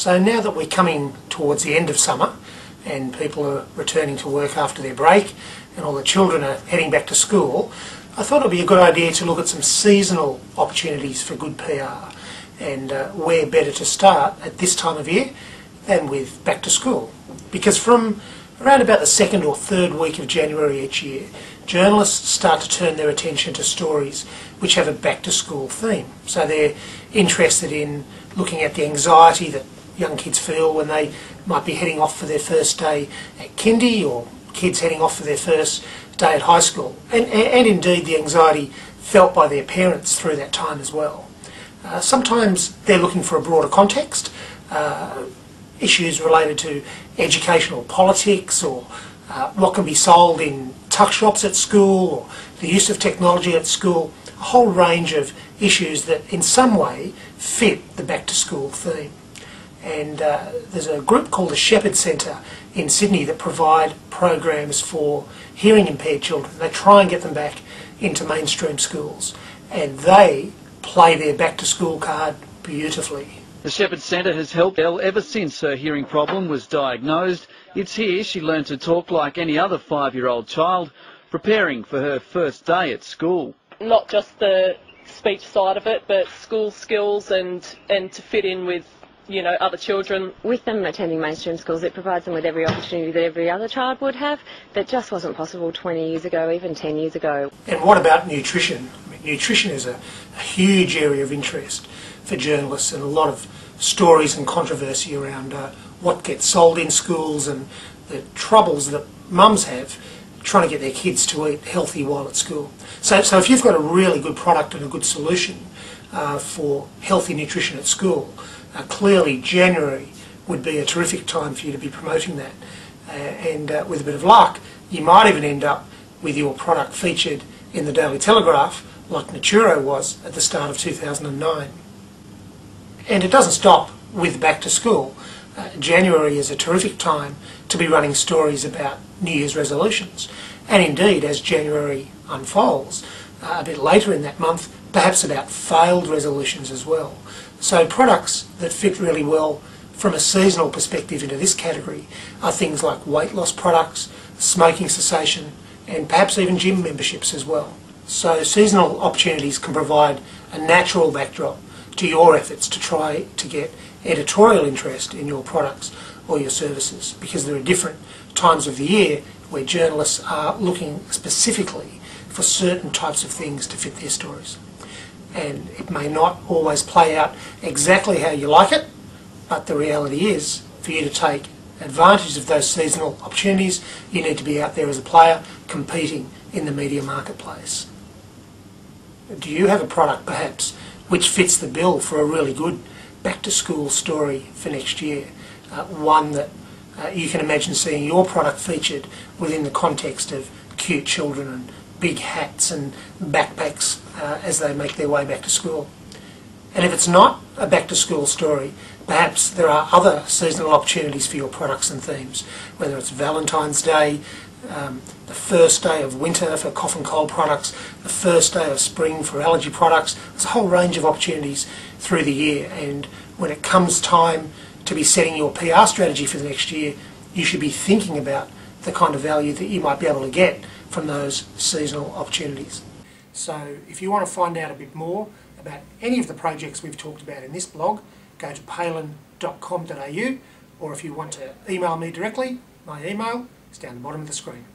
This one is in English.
So now that we're coming towards the end of summer and people are returning to work after their break and all the children are heading back to school, I thought it would be a good idea to look at some seasonal opportunities for good PR, and where better to start at this time of year than with back to school. Because from around about the second or third week of January each year, journalists start to turn their attention to stories which have a back to school theme. So they're interested in looking at the anxiety that young kids feel when they might be heading off for their first day at kindy, or kids heading off for their first day at high school, and indeed the anxiety felt by their parents through that time as well. Sometimes they're looking for a broader context, issues related to educational politics, or what can be sold in tuck shops at school, or the use of technology at school, a whole range of issues that in some way fit the back to school theme. And there's a group called the Shepherd Centre in Sydney that provide programs for hearing impaired children. They try and get them back into mainstream schools, and they play their back to school card beautifully. The Shepherd Centre has helped Elle ever since her hearing problem was diagnosed. It's here she learned to talk like any other 5-year-old child, preparing for her first day at school. Not just the speech side of it, but school skills and to fit in with, you know, other children. With them attending mainstream schools, it provides them with every opportunity that every other child would have that just wasn't possible 20 years ago, even 10 years ago. And what about nutrition? I mean, nutrition is a huge area of interest for journalists, and a lot of stories and controversy around what gets sold in schools and the troubles that mums have trying to get their kids to eat healthy while at school. So if you've got a really good product and a good solution for healthy nutrition at school, clearly January would be a terrific time for you to be promoting that. And with a bit of luck, you might even end up with your product featured in the Daily Telegraph, like Naturo was at the start of 2009. And it doesn't stop with back to school. January is a terrific time to be running stories about New Year's resolutions. And indeed, as January unfolds, a bit later in that month, perhaps about failed resolutions as well. So products that fit really well from a seasonal perspective into this category are things like weight loss products, smoking cessation, and perhaps even gym memberships as well. So seasonal opportunities can provide a natural backdrop to your efforts to try to get editorial interest in your products or your services, because there are different times of the year where journalists are looking specifically for certain types of things to fit their stories. And it may not always play out exactly how you like it, but the reality is, for you to take advantage of those seasonal opportunities, you need to be out there as a player competing in the media marketplace. Do you have a product perhaps which fits the bill for a really good back to school story for next year? One that you can imagine seeing your product featured within the context of cute children and big hats and backpacks as they make their way back to school. And if it's not a back to school story, perhaps there are other seasonal opportunities for your products and themes, whether it's Valentine's Day, the first day of winter for cough and cold products, the first day of spring for allergy products. There's a whole range of opportunities through the year, and when it comes time to be setting your PR strategy for the next year, you should be thinking about the kind of value that you might be able to get from those seasonal opportunities. So if you want to find out a bit more about any of the projects we've talked about in this blog, go to palin.com.au, or if you want to email me directly, my email is down the bottom of the screen.